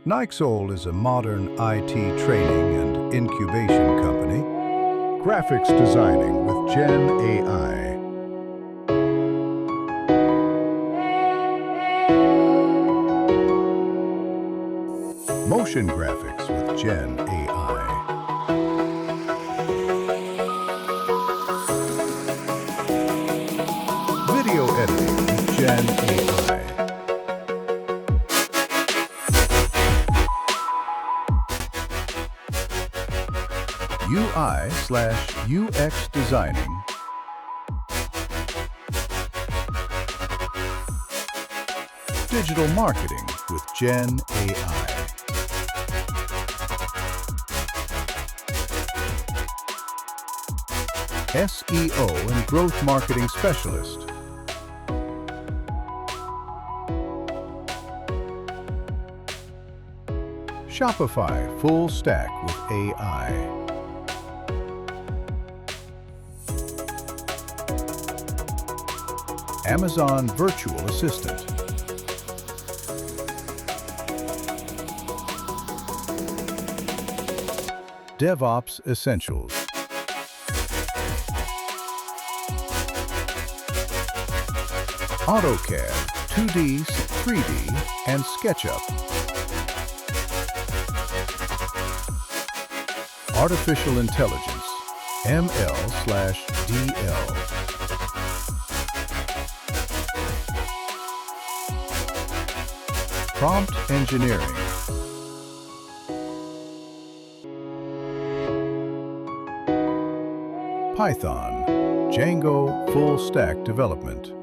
NAIXOL is a modern IT training and incubation company. Graphics designing with Gen AI. Motion graphics with Gen AI. Video editing with Gen AI. UI/UX designing. Digital marketing with Gen AI. SEO and growth marketing specialist. Shopify full stack with AI. Amazon virtual assistant. DevOps essentials. AutoCAD, 2D, 3D, and SketchUp. Artificial intelligence, ML/DL. Prompt engineering. Python, Django full stack development.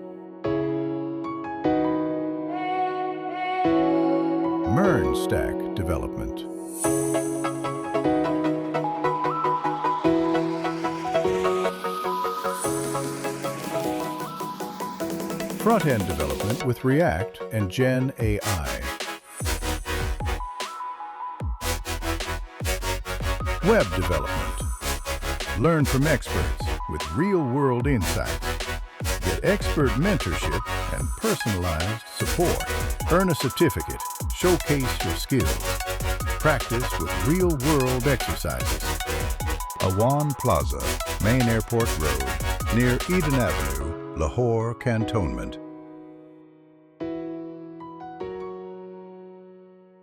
MERN stack development. Front-end development with React and Gen AI. Web development. Learn from experts with real-world insights. Get expert mentorship and personalized support. Earn a certificate. Showcase your skills. Practice with real-world exercises. Awan Plaza, Main Airport Road, near Eden Avenue, Lahore Cantonment.